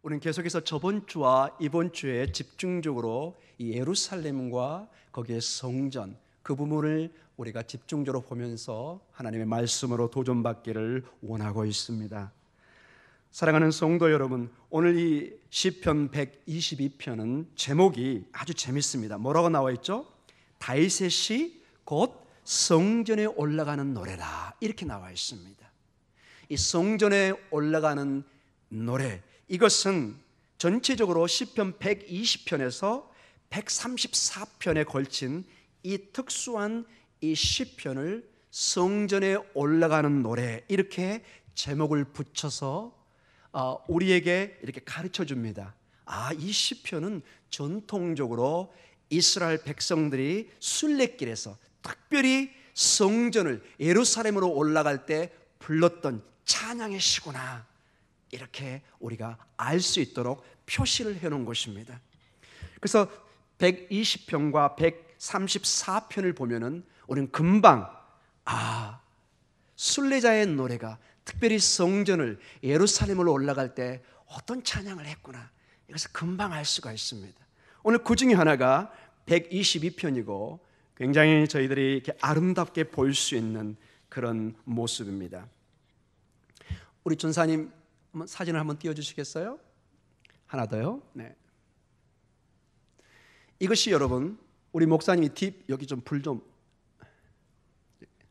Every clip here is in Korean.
우리는 계속해서 저번 주와 이번 주에 집중적으로 이 예루살렘과 거기에 성전 그 부분을 우리가 집중적으로 보면서 하나님의 말씀으로 도전받기를 원하고 있습니다. 사랑하는 성도 여러분, 오늘 이 시편 122편은 제목이 아주 재밌습니다. 뭐라고 나와 있죠? 다윗의 시 곧 성전에 올라가는 노래라, 이렇게 나와 있습니다. 이 성전에 올라가는 노래, 이것은 전체적으로 시편 120편에서 134편에 걸친 이 특수한 이 시편을 성전에 올라가는 노래, 이렇게 제목을 붙여서 우리에게 이렇게 가르쳐 줍니다. 이 시편은 전통적으로 이스라엘 백성들이 순례길에서 특별히 성전을 예루살렘으로 올라갈 때 불렀던 찬양의 시구나, 이렇게 우리가 알 수 있도록 표시를 해놓은 것입니다. 그래서 120편과 134편을 보면은 우리는 금방 순례자의 노래가 특별히 성전을 예루살렘으로 올라갈 때 어떤 찬양을 했구나, 이것을 금방 알 수가 있습니다. 오늘 그 중에 하나가 122편이고 굉장히 저희들이 이렇게 아름답게 볼 수 있는 그런 모습입니다. 우리 전사님 사진을 한번 띄워주시겠어요? 하나 더요. 네. 이것이 여러분, 우리 목사님이 여기 좀 불 좀,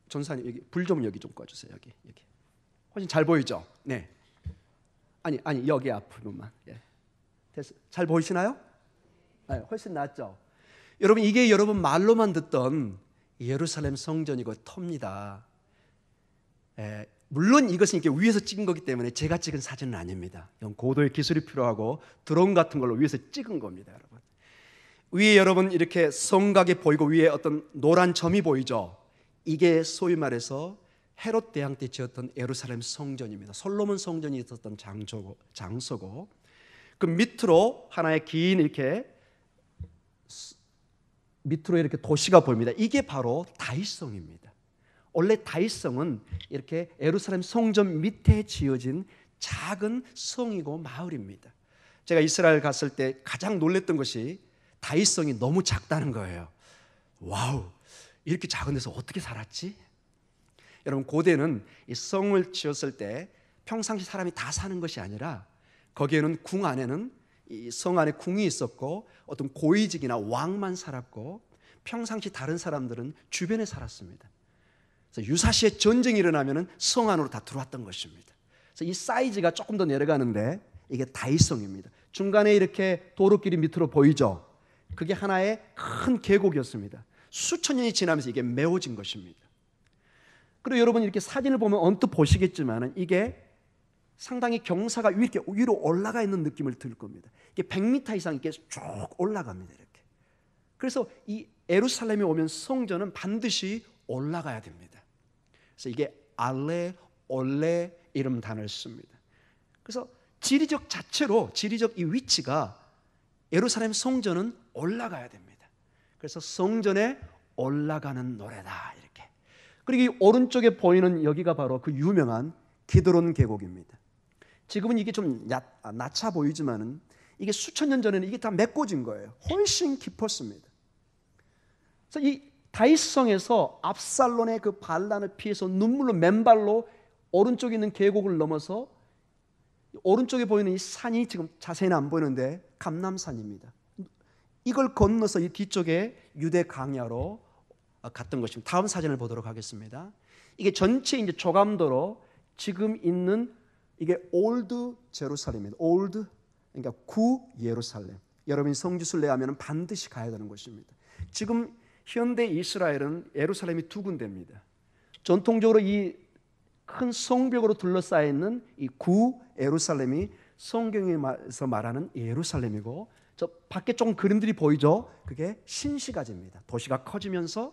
전사님 여기 불 좀 여기 좀 꺼주세요. 여기 훨씬 잘 보이죠? 네. 아니 여기 앞으로만. 예. 됐어. 잘 보이시나요? 네, 훨씬 낫죠. 여러분, 이게 여러분 말로만 듣던 예루살렘 성전이고 터입니다. 물론 이것은 이렇게 위에서 찍은 거기 때문에 제가 찍은 사진은 아닙니다. 고도의 기술이 필요하고 드론 같은 걸로 위에서 찍은 겁니다, 여러분. 위에 여러분 이렇게 성곽이 보이고 위에 어떤 노란 점이 보이죠? 이게 소위 말해서 헤롯 대왕 때 지었던 예루살렘 성전입니다. 솔로몬 성전이 있었던 장소고 그 밑으로 하나의 긴 이렇게 밑으로 이렇게 도시가 보입니다. 이게 바로 다윗성입니다. 원래 다윗성은 이렇게 예루살렘 성전 밑에 지어진 작은 성이고 마을입니다. 제가 이스라엘 갔을 때 가장 놀랐던 것이 다윗성이 너무 작다는 거예요. 와우, 이렇게 작은 데서 어떻게 살았지? 여러분, 고대는 이 성을 지었을 때 평상시 사람이 다 사는 것이 아니라 거기에는 궁 안에는 이 성 안에 궁이 있었고 어떤 고위직이나 왕만 살았고 평상시 다른 사람들은 주변에 살았습니다. 그래서 유사시에 전쟁이 일어나면 성 안으로 다 들어왔던 것입니다. 그래서 이 사이즈가 조금 더 내려가는데 이게 다윗성입니다. 중간에 이렇게 도로길이 밑으로 보이죠? 그게 하나의 큰 계곡이었습니다. 수천 년이 지나면서 이게 메워진 것입니다. 그리고 여러분 이렇게 사진을 보면 언뜻 보시겠지만 이게 상당히 경사가 이렇게 위로 올라가 있는 느낌을 들 겁니다. 이게 100m 이상 이렇게 쭉 올라갑니다. 이렇게. 그래서 이 예루살렘에 오면 성전은 반드시 올라가야 됩니다. 그래서 이게 알레, 올레 이름 단어를 씁니다. 그래서 지리적 이 위치가 예루살렘 성전은 올라가야 됩니다. 그래서 성전에 올라가는 노래다, 이렇게. 그리고 이 오른쪽에 보이는 여기가 바로 그 유명한 기드론 계곡입니다. 지금은 이게 좀 낮아 보이지만은 이게 수천 년 전에는 이게 다 메꿔진 거예요. 훨씬 깊었습니다. 그래서 이 다윗성에서 압살론의 그 반란을 피해서 눈물로 맨발로 오른쪽에 있는 계곡을 넘어서 오른쪽에 보이는 이 산이 지금 자세히는 안 보이는데 감람산입니다. 이걸 건너서 이 뒤쪽에 유대 강야로 갔던 것입니다. 다음 사진을 보도록 하겠습니다. 이게 전체 이제 조감도로 지금 있는 이게 올드 제루살렘입니다. 올드, 그러니까 구 예루살렘. 여러분이 성지 순례하면 반드시 가야 되는 곳입니다. 지금 현대 이스라엘은 예루살렘이 두 군데입니다. 전통적으로 이 큰 성벽으로 둘러싸여 있는 이 구 예루살렘이 성경에서 말하는 예루살렘이고, 저 밖에 조금 그림들이 보이죠? 그게 신시가지입니다. 도시가 커지면서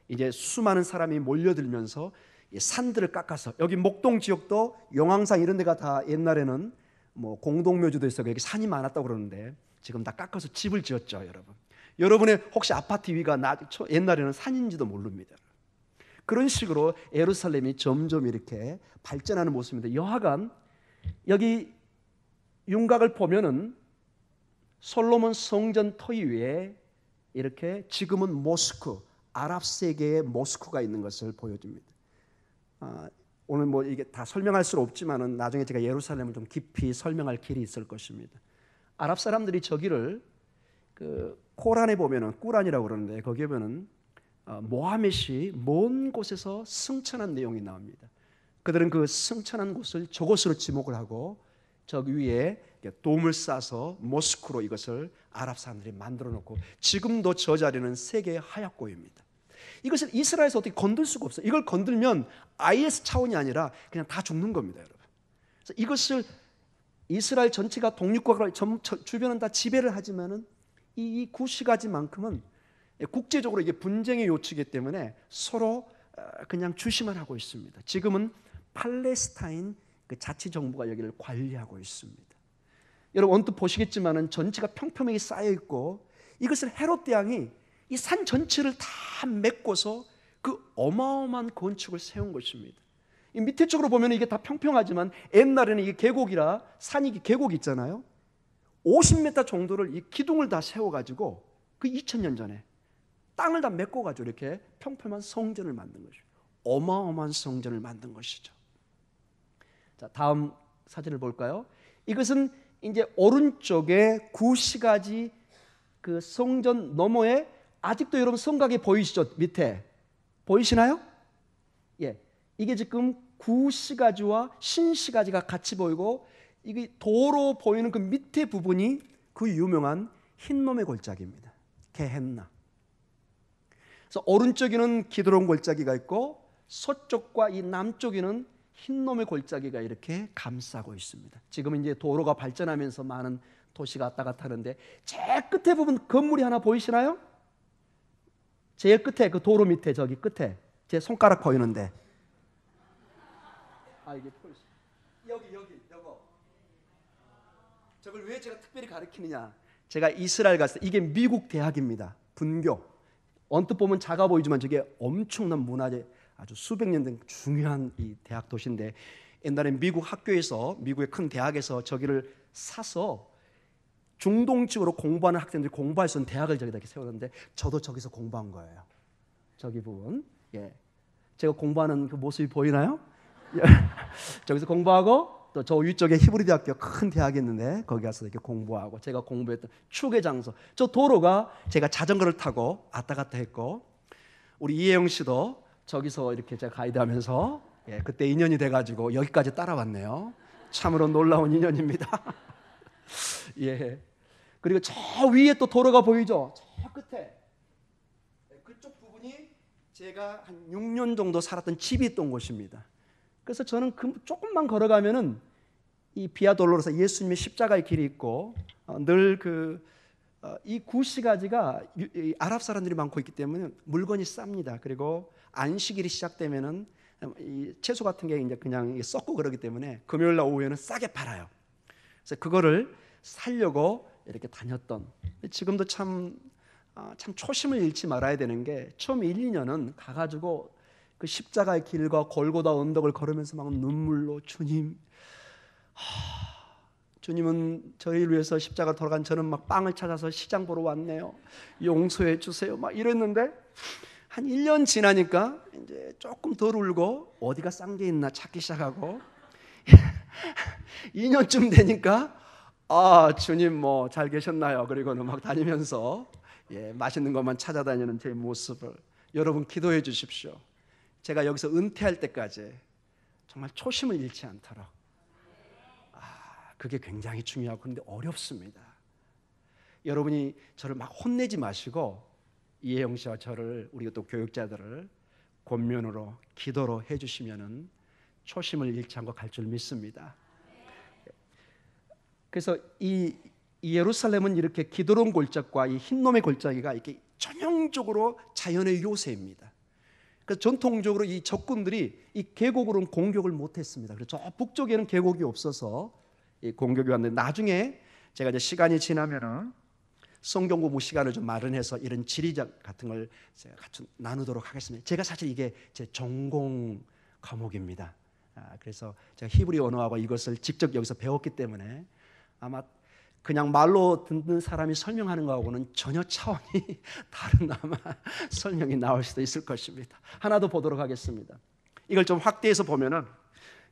이제 수많은 사람이 몰려들면서 산들을 깎아서, 여기 목동 지역도 용왕산 이런 데가 다 옛날에는 뭐 공동묘지도 있어서 여기 산이 많았다고 그러는데 지금 다 깎아서 집을 지었죠, 여러분. 여러분의 혹시 아파트 위가 옛날에는 산인지도 모릅니다. 그런 식으로 예루살렘이 점점 이렇게 발전하는 모습인데, 여하간 여기 윤곽을 보면은 솔로몬 성전 터위 위에 이렇게 지금은 모스크, 아랍 세계의 모스크가 있는 것을 보여줍니다. 오늘 뭐 이게 다 설명할 수 없지만은 나중에 제가 예루살렘을 좀 깊이 설명할 길이 있을 것입니다. 아랍 사람들이 저기를 그 코란에 보면은 꾸란이라고 그러는데 거기에 보면은 모하멧이 먼 곳에서 승천한 내용이 나옵니다. 그들은 그 승천한 곳을 저곳으로 지목을 하고 저기 위에 돔을 싸서 모스크로 이것을 아랍 사람들이 만들어 놓고 지금도 저 자리는 세계의 하얗고입니다. 이것을 이스라엘에서 어떻게 건들 수가 없어요. 이걸 건들면 IS 차원이 아니라 그냥 다 죽는 겁니다, 여러분. 그래서 이것을 이스라엘 전체가 독립국가를 주변은 다 지배를 하지만은 이 구시가지만큼은 국제적으로 이게 분쟁의 요치이기 때문에 서로 그냥 주시만 하고 있습니다. 지금은 팔레스타인 그 자치정부가 여기를 관리하고 있습니다. 여러분 언뜻 보시겠지만은 전체가 평평하게 쌓여 있고 이것을 헤롯 왕이 이 산 전체를 다 메꿔서 그 어마어마한 건축을 세운 것입니다. 이 밑에 쪽으로 보면 이게 다 평평하지만 옛날에는 이게 계곡이라 산이 계곡이 있잖아요. 50m 정도를 이 기둥을 다 세워가지고 그 2000년 전에 땅을 다 메꿔가지고 이렇게 평평한 성전을 만든 것이죠. 어마어마한 성전을 만든 것이죠. 자, 다음 사진을 볼까요? 이것은 이제 오른쪽에 구시가지 그 성전 너머에 아직도 여러분 성곽이 보이시죠? 밑에 보이시나요? 예, 이게 지금 구시가지와 신시가지가 같이 보이고 이게 도로 보이는 그 밑에 부분이 그 유명한 흰놈의 골짜기입니다. 게헨나. 그래서 오른쪽에는 기드론 골짜기가 있고 서쪽과 이 남쪽에는 흰놈의 골짜기가 이렇게 감싸고 있습니다. 지금 이제 도로가 발전하면서 많은 도시가 왔다 갔다 하는데 제일 끝에 부분 건물이 하나 보이시나요? 제일 끝에 그 도로 밑에 저기 끝에 제 손가락 보이는데 이게 여기 요거 저걸 왜 제가 특별히 가르치느냐? 제가 이스라엘 갔을 때 이게 미국 대학입니다. 분교. 언뜻 보면 작아 보이지만 저게 엄청난 문화재 아주 수백 년 된 중요한 이 대학 도시인데 옛날에 미국 학교에서 미국의 큰 대학에서 저기를 사서 중동 쪽으로 공부하는 학생들이 공부할 수 있는 대학을 저기다 이렇게 세웠는데 저도 저기서 공부한 거예요. 저기 부분. 예. 제가 공부하는 그 모습이 보이나요? 저기서 공부하고 또 저 위쪽에 히브리 대학교 큰 대학이 있는데 거기 가서 이렇게 공부하고 제가 공부했던 추억의 장소. 저 도로가 제가 자전거를 타고 왔다 갔다 했고 우리 이혜영 씨도 저기서 이렇게 제가 가이드하면서 그때 인연이 돼가지고 여기까지 따라왔네요. 참으로 놀라운 인연입니다. 예. 그리고 저 위에 또 도로가 보이죠? 저 끝에 그쪽 부분이 제가 한 6년 정도 살았던 집이 있던 곳입니다. 그래서 저는 조금만 걸어가면은 이 비아 돌로로사 예수님의 십자가의 길이 있고 늘 이 구시가지가 아랍 사람들이 많고 있기 때문에 물건이 쌉니다. 그리고 안식일이 시작되면은 이 채소 같은 게 이제 그냥 썩고 그러기 때문에 금요일 날 오후에는 싸게 팔아요. 그래서 그거를 살려고 이렇게 다녔던. 지금도 참 초심을 잃지 말아야 되는 게 처음 1, 2년은 가가지고 그 십자가의 길과 골고다 언덕을 걸으면서 막 눈물로 주님은 저희를 위해서 십자가 돌아간 저는 막 빵을 찾아서 시장 보러 왔네요. 용서해 주세요. 막 이랬는데 한 1년 지나니까 이제 조금 덜 울고 어디가 싼 게 있나 찾기 시작하고 2년쯤 되니까 주님 뭐 잘 계셨나요? 그리고는 막 다니면서 맛있는 것만 찾아다니는 제 모습을 여러분 기도해 주십시오. 제가 여기서 은퇴할 때까지 정말 초심을 잃지 않도록. 그게 굉장히 중요하고 그런데 어렵습니다. 여러분이 저를 막 혼내지 마시고 이혜영 씨와 저를 우리 또 교육자들을 권면으로 기도로 해주시면은 초심을 잃지 않고 갈 줄 믿습니다. 그래서 이 예루살렘은 이렇게 기드론 골짜기와 이 흰놈의 골짜기가 이렇게 전형적으로 자연의 요새입니다. 그래서 전통적으로 이 적군들이 이 계곡으로는 공격을 못했습니다. 그래서 저 북쪽에는 계곡이 없어서 이 공격이 왔는데 나중에 제가 이제 시간이 지나면은 성경 공부 시간을 좀 마련해서 이런 지리적 같은 걸 제가 같이 나누도록 하겠습니다. 제가 사실 이게 제 전공 과목입니다. 그래서 제가 히브리 언어하고 이것을 직접 여기서 배웠기 때문에 아마 그냥 말로 듣는 사람이 설명하는 것하고는 전혀 차원이 다른 아마 설명이 나올 수도 있을 것입니다. 하나 더 보도록 하겠습니다. 이걸 좀 확대해서 보면은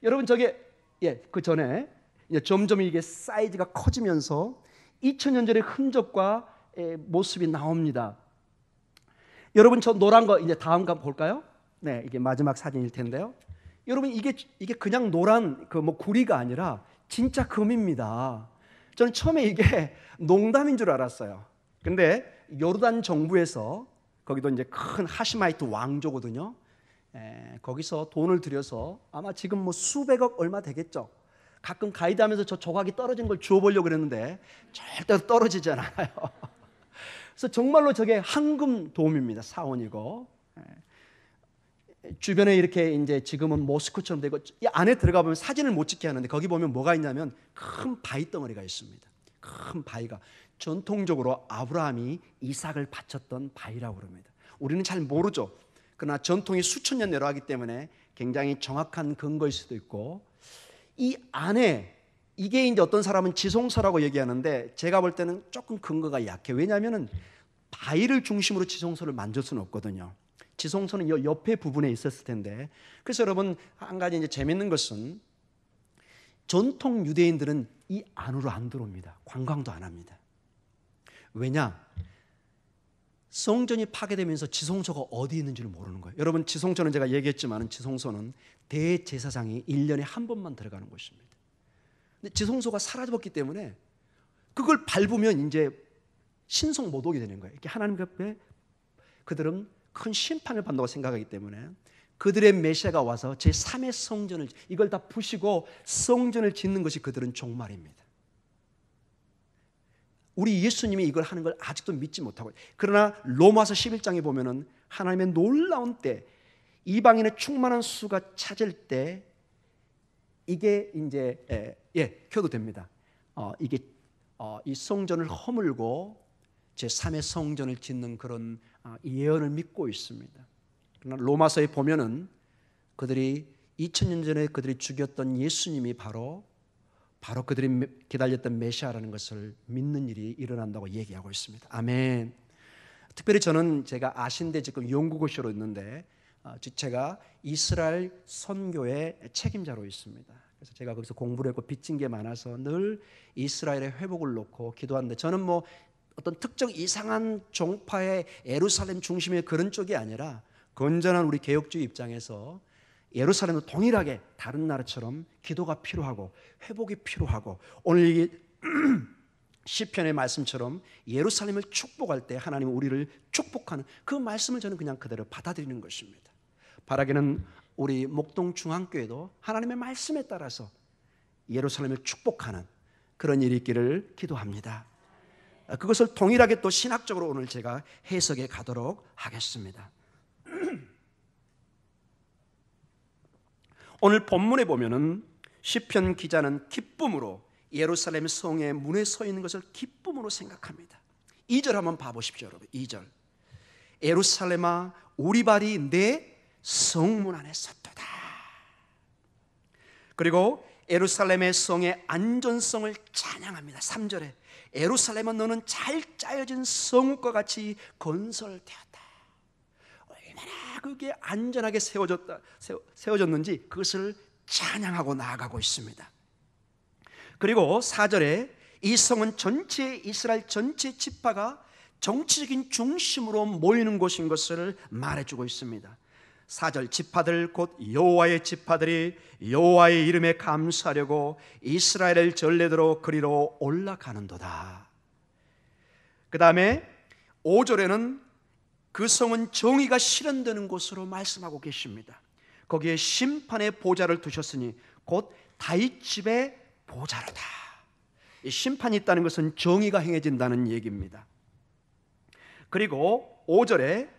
여러분 저게 그 전에 점점 이게 사이즈가 커지면서 2000년 전의 흔적과 모습이 나옵니다. 여러분 저 노란 거 이제 다음 거 볼까요? 네, 이게 마지막 사진일 텐데요. 여러분 이게 그냥 노란 그 뭐 구리가 아니라 진짜 금입니다. 저는 처음에 이게 농담인 줄 알았어요. 근데 요르단 정부에서 거기도 이제 큰 하시마이트 왕조거든요. 거기서 돈을 들여서 아마 지금 뭐 수백억 얼마 되겠죠. 가끔 가이드하면서 저 조각이 떨어진 걸 주워보려고 그랬는데 절대 떨어지지 않아요. 그래서 정말로 저게 황금 도움입니다. 사원이고 주변에 이렇게 이제 지금은 모스크처럼 되고 이 안에 들어가 보면 사진을 못 찍게 하는데 거기 보면 뭐가 있냐면 큰 바위 덩어리가 있습니다. 큰 바위가 전통적으로 아브라함이 이삭을 바쳤던 바위라고 그럽니다. 우리는 잘 모르죠. 그러나 전통이 수천 년 내려가기 때문에 굉장히 정확한 근거일 수도 있고 이 안에 이게 이제 어떤 사람은 지성소라고 얘기하는데 제가 볼 때는 조금 근거가 약해. 왜냐하면 바위를 중심으로 지성소를 만들 수는 없거든요. 지성소는 이 옆에 부분에 있었을 텐데 그래서 여러분 한 가지 이제 재밌는 것은 전통 유대인들은 이 안으로 안 들어옵니다. 관광도 안 합니다. 왜냐? 성전이 파괴되면서 지성소가 어디 있는지를 모르는 거예요. 여러분 지성소는 제가 얘기했지만 지성소는 대제사장이 1년에 한 번만 들어가는 곳입니다. 근데 지성소가 사라져버렸기 때문에 그걸 밟으면 이제 신성 모독이 되는 거예요. 이렇게 하나님 앞에 그들은 큰 심판을 받는다고 생각하기 때문에 그들의 메시아가 와서 제3의 성전을 이걸 다 부시고 성전을 짓는 것이 그들은 종말입니다. 우리 예수님이 이걸 하는 걸 아직도 믿지 못하고 그러나 로마서 11장에 보면은 하나님의 놀라운 때 이방인의 충만한 수가 찾을 때 이게 이제 켜도 됩니다. 이게 이 성전을 허물고 제3의 성전을 짓는 그런 예언을 믿고 있습니다. 그러나 로마서에 보면은 그들이 2000년 전에 그들이 죽였던 예수님이 바로 그들이 기다렸던 메시아라는 것을 믿는 일이 일어난다고 얘기하고 있습니다. 아멘. 특별히 저는 제가 아신대 지금 연구고시로 있는데 제가 이스라엘 선교의 책임자로 있습니다. 그래서 제가 거기서 공부를 했고 빚진 게 많아서 늘 이스라엘의 회복을 놓고 기도하는데 저는 뭐 어떤 특정 이상한 종파의 예루살렘 중심의 그런 쪽이 아니라 건전한 우리 개혁주의 입장에서 예루살렘도 동일하게 다른 나라처럼 기도가 필요하고 회복이 필요하고 오늘 이 시편의 말씀처럼 예루살렘을 축복할 때 하나님은 우리를 축복하는 그 말씀을 저는 그냥 그대로 받아들이는 것입니다. 바라기는 우리 목동중앙교회도 하나님의 말씀에 따라서 예루살렘을 축복하는 그런 일이 있기를 기도합니다. 그것을 동일하게 또 신학적으로 오늘 제가 해석해 가도록 하겠습니다. 오늘 본문에 보면은 시편 기자는 기쁨으로 예루살렘 성의 문에 서 있는 것을 기쁨으로 생각합니다. 2절 한번 봐보십시오, 여러분. 2절. 예루살렘아 우리 발이 내 성문 안에 섰도다. 그리고 예루살렘의 성의 안전성을 찬양합니다. 3절에 예루살렘은 너는 잘 짜여진 성읍과 같이 건설되었다. 얼마나 그게 안전하게 세워졌는지 그것을 찬양하고 나아가고 있습니다. 그리고 4절에 이 성은 전체 이스라엘 전체 지파가 정치적인 중심으로 모이는 곳인 것을 말해주고 있습니다. 4절 지파들 곧 여호와의 지파들이 여호와의 이름에 감사하려고 이스라엘을 전례대로 그리로 올라가는도다. 그 다음에 5절에는 그 성은 정의가 실현되는 곳으로 말씀하고 계십니다. 거기에 심판의 보좌를 두셨으니 곧 다윗 집의 보좌로다. 이 심판이 있다는 것은 정의가 행해진다는 얘기입니다. 그리고 5절에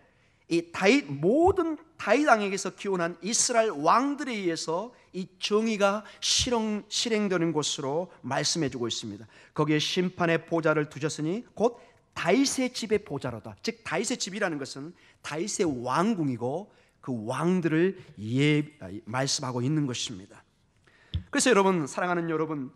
이 모든 다윗 왕에게서 기원한 이스라엘 왕들에 의해서 이 정의가 실행되는 곳으로 말씀해주고 있습니다. 거기에 심판의 보좌를 두셨으니 곧 다윗의 집의 보좌로다. 즉 다윗의 집이라는 것은 다윗의 왕궁이고 그 왕들을 말씀하고 있는 것입니다. 그래서 여러분, 사랑하는 여러분,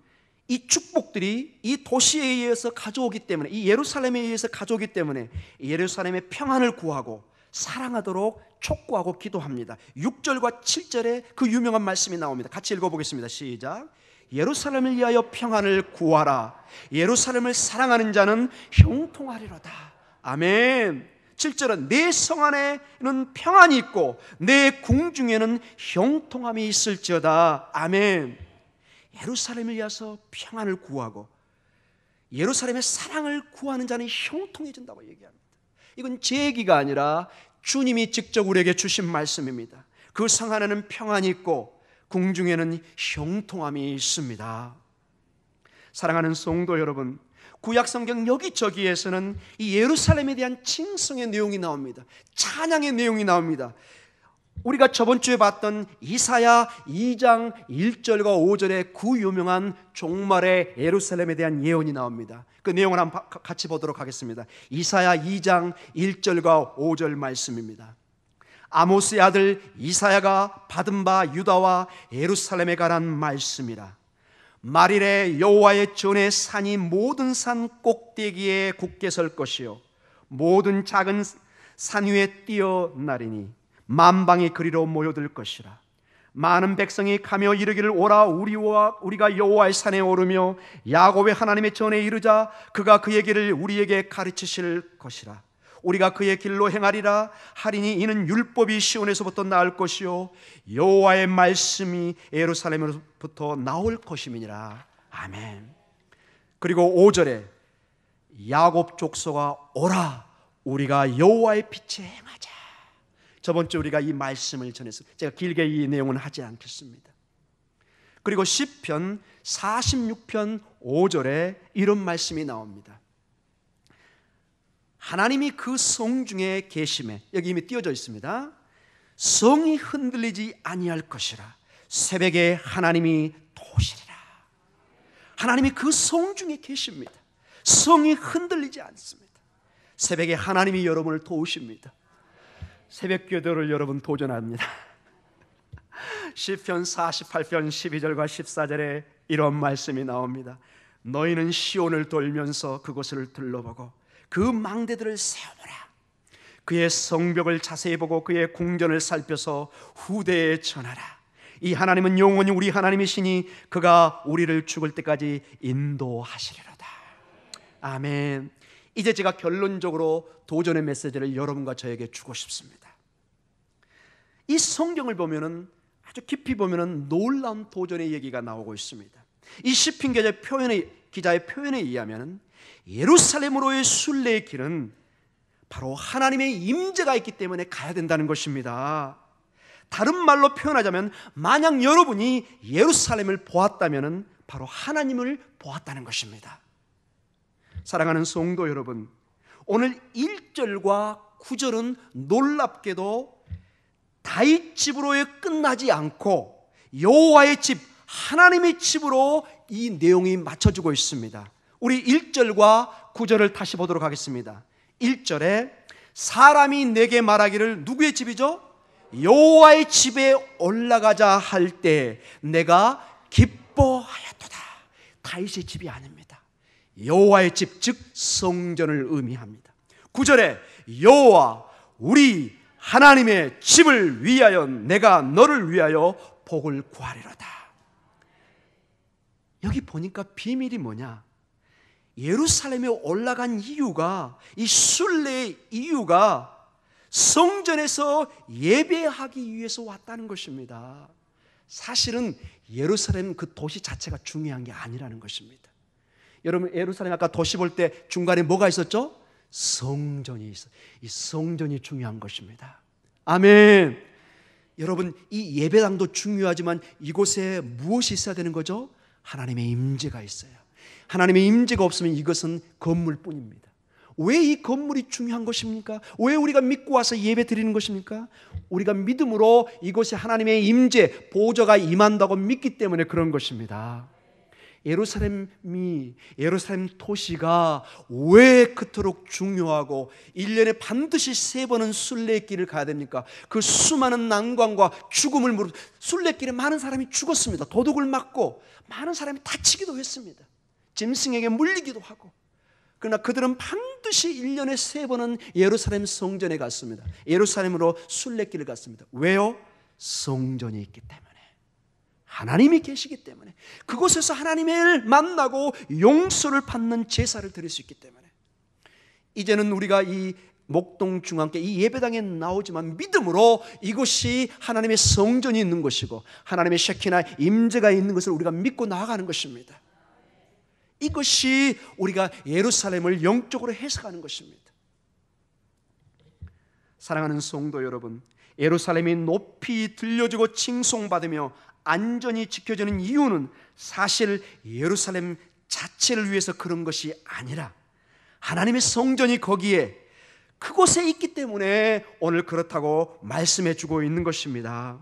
이 축복들이 이 도시에 의해서 가져오기 때문에, 이 예루살렘에 의해서 가져오기 때문에 예루살렘의 평안을 구하고 사랑하도록 촉구하고 기도합니다. 6절과 7절에 그 유명한 말씀이 나옵니다. 같이 읽어보겠습니다. 시작. 예루살렘을 위하여 평안을 구하라. 예루살렘을 사랑하는 자는 형통하리로다. 아멘. 7절은 내 성 안에는 평안이 있고 내 궁중에는 형통함이 있을지어다. 아멘. 예루살렘을 위해서 평안을 구하고 예루살렘의 사랑을 구하는 자는 형통해진다고 얘기합니다. 이건 제 얘기가 아니라 주님이 직접 우리에게 주신 말씀입니다. 그 성 안에는 평안이 있고 궁중에는 형통함이 있습니다. 사랑하는 성도 여러분, 구약성경 여기저기에서는 이 예루살렘에 대한 칭송의 내용이 나옵니다. 찬양의 내용이 나옵니다. 우리가 저번 주에 봤던 이사야 2장 1절과 5절에 그 유명한 종말의 예루살렘에 대한 예언이 나옵니다. 그 내용을 한번 같이 보도록 하겠습니다. 이사야 2장 1절과 5절 말씀입니다. 아모스의 아들 이사야가 받은 바 유다와 예루살렘에 관한 말씀이라. 말일에 여호와의 전의 산이 모든 산 꼭대기에 굳게 설 것이요 모든 작은 산 위에 뛰어나리니 만방이 그리로 모여들 것이라. 많은 백성이 가며 이르기를 오라 우리가 여호와의 산에 오르며 야곱의 하나님의 전에 이르자 그가 그의 길을 우리에게 가르치실 것이라. 우리가 그의 길로 행하리라 하리니 이는 율법이 시온에서부터 나올 것이요 여호와의 말씀이 예루살렘으로부터 나올 것임이니라. 아멘. 그리고 5절에 야곱 족속아 오라 우리가 여호와의 빛에 행하자. 저번 주 우리가 이 말씀을 전했습니다. 제가 길게 이 내용은 하지 않겠습니다. 그리고 시편 46편 5절에 이런 말씀이 나옵니다. 하나님이 그 성 중에 계심에, 여기 이미 띄어져 있습니다. 성이 흔들리지 아니할 것이라. 새벽에 하나님이 도우시리라. 하나님이 그 성 중에 계십니다. 성이 흔들리지 않습니다. 새벽에 하나님이 여러분을 도우십니다. 새벽 기도를 여러분 도전합니다. 시편 48편 12절과 14절에 이런 말씀이 나옵니다. 너희는 시온을 돌면서 그곳을 둘러보고 그 망대들을 세워보라. 그의 성벽을 자세히 보고 그의 궁전을 살펴서 후대에 전하라. 이 하나님은 영원히 우리 하나님이시니 그가 우리를 죽을 때까지 인도하시리로다. 아멘. 이제 제가 결론적으로 도전의 메시지를 여러분과 저에게 주고 싶습니다. 이 성경을 보면은 아주 깊이 보면은 놀라운 도전의 얘기가 나오고 있습니다. 이 시편 기자의 표현에 의하면 예루살렘으로의 순례의 길은 바로 하나님의 임재가 있기 때문에 가야 된다는 것입니다. 다른 말로 표현하자면 만약 여러분이 예루살렘을 보았다면 바로 하나님을 보았다는 것입니다. 사랑하는 성도 여러분, 오늘 1절과 9절은 놀랍게도 다윗 집으로에 끝나지 않고 여호와의 집, 하나님의 집으로 이 내용이 맞춰지고 있습니다. 우리 1절과 9절을 다시 보도록 하겠습니다. 1절에 사람이 내게 말하기를, 누구의 집이죠? 여호와의 집에 올라가자 할 때 내가 기뻐하였도다. 다윗의 집이 아닙니다. 여호와의 집, 즉 성전을 의미합니다. 9절에 여호와 우리 하나님의 집을 위하여 내가 너를 위하여 복을 구하리로다. 여기 보니까 비밀이 뭐냐? 예루살렘에 올라간 이유가, 이 순례의 이유가 성전에서 예배하기 위해서 왔다는 것입니다. 사실은 예루살렘 그 도시 자체가 중요한 게 아니라는 것입니다. 여러분, 예루살렘 아까 도시 볼 때 중간에 뭐가 있었죠? 성전이 있어요. 이 성전이 중요한 것입니다. 아멘. 여러분, 이 예배당도 중요하지만 이곳에 무엇이 있어야 되는 거죠? 하나님의 임재가 있어요. 하나님의 임재가 없으면 이것은 건물뿐입니다. 왜 이 건물이 중요한 것입니까? 왜 우리가 믿고 와서 예배 드리는 것입니까? 우리가 믿음으로 이곳에 하나님의 임재, 보좌가 임한다고 믿기 때문에 그런 것입니다. 예루살렘 도시가 왜 그토록 중요하고 1년에 반드시 3번은 순례길을 가야 됩니까? 그 수많은 난관과 죽음을 순례길에 많은 사람이 죽었습니다. 도둑을 맞고 많은 사람이 다치기도 했습니다. 짐승에게 물리기도 하고. 그러나 그들은 반드시 1년에 3번은 예루살렘 성전에 갔습니다. 예루살렘으로 순례길을 갔습니다. 왜요? 성전이 있기 때문에, 하나님이 계시기 때문에, 그곳에서 하나님을 만나고 용서를 받는 제사를 드릴 수 있기 때문에. 이제는 우리가 이 목동 중앙교 이 예배당에 나오지만 믿음으로 이곳이 하나님의 성전이 있는 곳이고 하나님의 셰키나 임재가 있는 것을 우리가 믿고 나아가는 것입니다. 이것이 우리가 예루살렘을 영적으로 해석하는 것입니다. 사랑하는 성도 여러분, 예루살렘이 높이 들려지고 칭송받으며 안전히 지켜지는 이유는 사실 예루살렘 자체를 위해서 그런 것이 아니라 하나님의 성전이 거기에 그곳에 있기 때문에 오늘 그렇다고 말씀해 주고 있는 것입니다.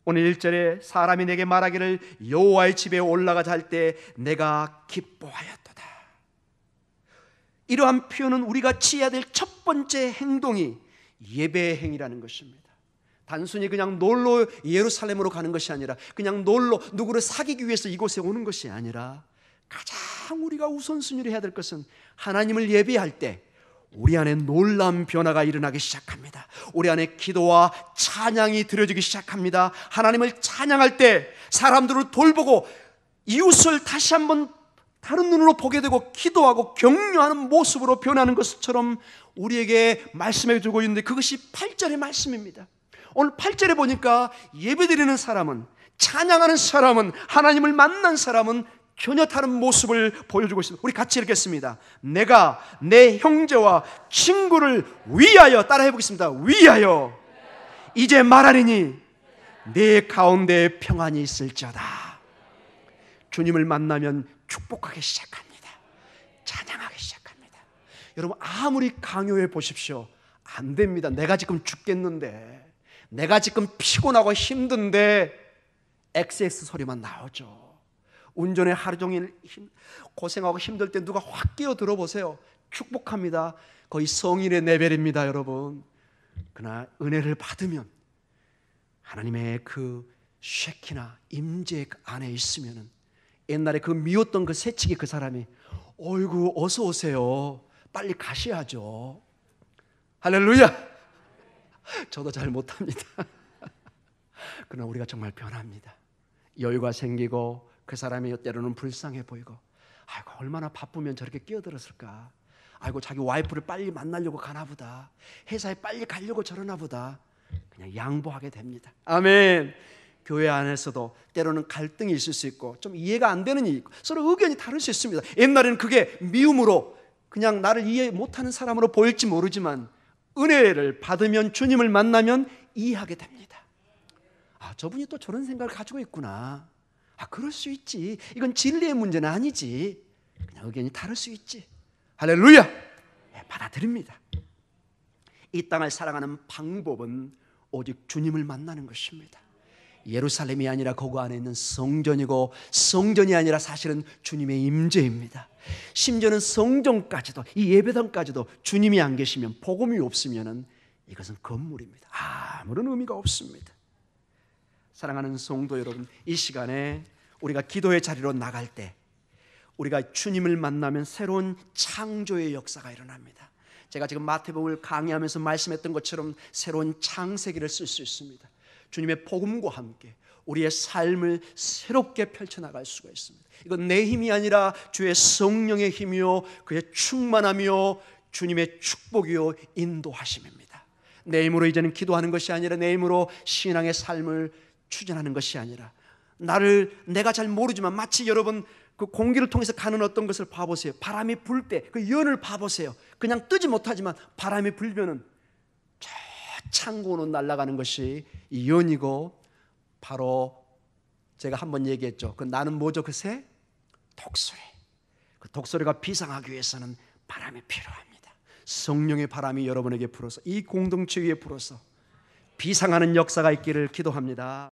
오늘 1절에 사람이 내게 말하기를 여호와의 집에 올라가자 할 때 내가 기뻐하였도다. 이러한 표현은 우리가 취해야 될 첫 번째 행동이 예배의 행위라는 것입니다. 단순히 그냥 놀러 예루살렘으로 가는 것이 아니라, 그냥 놀러 누구를 사귀기 위해서 이곳에 오는 것이 아니라, 가장 우리가 우선순위로 해야 될 것은 하나님을 예배할 때 우리 안에 놀라운 변화가 일어나기 시작합니다. 우리 안에 기도와 찬양이 드려지기 시작합니다. 하나님을 찬양할 때 사람들을 돌보고 이웃을 다시 한번 다른 눈으로 보게 되고 기도하고 격려하는 모습으로 변하는 것처럼 우리에게 말씀해 주고 있는데, 그것이 8절의 말씀입니다. 오늘 8절에 보니까 예배드리는 사람은, 찬양하는 사람은, 하나님을 만난 사람은 전혀 다른 모습을 보여주고 있습니다. 우리 같이 읽겠습니다. 내가 내 형제와 친구를 위하여, 따라해 보겠습니다. 위하여 이제 말하리니 내 가운데 평안이 있을지어다. 주님을 만나면 축복하기 시작합니다. 찬양하기 시작합니다. 여러분, 아무리 강요해 보십시오, 안 됩니다. 내가 지금 죽겠는데, 내가 지금 피곤하고 힘든데 XX 소리만 나오죠. 운전에 하루 종일 고생하고 힘들 때 누가 확 끼어들어 보세요. 축복합니다. 거의 성인의 레벨입니다, 여러분. 그러나 은혜를 받으면, 하나님의 그 쉐키나 임재 안에 있으면은, 옛날에 그 미웠던 그 새치기 그 사람이 어이구 어서 오세요, 빨리 가셔야죠. 할렐루야. 저도 잘 못합니다. 그러나 우리가 정말 변합니다. 여유가 생기고 그 사람이 때로는 불쌍해 보이고, 아이고 얼마나 바쁘면 저렇게 끼어들었을까, 아이고 자기 와이프를 빨리 만나려고 가나 보다, 회사에 빨리 가려고 저러나 보다, 그냥 양보하게 됩니다. 아멘. 교회 안에서도 때로는 갈등이 있을 수 있고 좀 이해가 안 되는 일이 있고 서로 의견이 다를 수 있습니다. 옛날에는 그게 미움으로, 그냥 나를 이해 못하는 사람으로 보일지 모르지만 은혜를 받으면, 주님을 만나면 이해하게 됩니다. 아, 저분이 또 저런 생각을 가지고 있구나. 아, 그럴 수 있지. 이건 진리의 문제는 아니지. 그냥 의견이 다를 수 있지. 할렐루야. 네, 받아들입니다. 이 땅을 살아가는 방법은 오직 주님을 만나는 것입니다. 예루살렘이 아니라 거기 안에 있는 성전이고, 성전이 아니라 사실은 주님의 임재입니다. 심지어는 성전까지도, 이 예배당까지도 주님이 안 계시면, 복음이 없으면 이것은 건물입니다. 아무런 의미가 없습니다. 사랑하는 성도 여러분, 이 시간에 우리가 기도의 자리로 나갈 때 우리가 주님을 만나면 새로운 창조의 역사가 일어납니다. 제가 지금 마태복음을 강의하면서 말씀했던 것처럼 새로운 창세기를 쓸 수 있습니다. 주님의 복음과 함께 우리의 삶을 새롭게 펼쳐나갈 수가 있습니다. 이건 내 힘이 아니라 주의 성령의 힘이요, 그의 충만함이요, 주님의 축복이요, 인도하심입니다. 내 힘으로 이제는 기도하는 것이 아니라, 내 힘으로 신앙의 삶을 추진하는 것이 아니라, 내가 잘 모르지만 마치 여러분 그 공기를 통해서 가는 어떤 것을 봐보세요. 바람이 불 때 그 연을 봐보세요. 그냥 뜨지 못하지만 바람이 불면은 저 창고로 날아가는 것이 이 연이고, 바로 제가 한번 얘기했죠. 그 나는 뭐죠? 그 새? 독수리. 그 독수리가 비상하기 위해서는 바람이 필요합니다. 성령의 바람이 여러분에게 불어서, 이 공동체 위에 불어서 비상하는 역사가 있기를 기도합니다.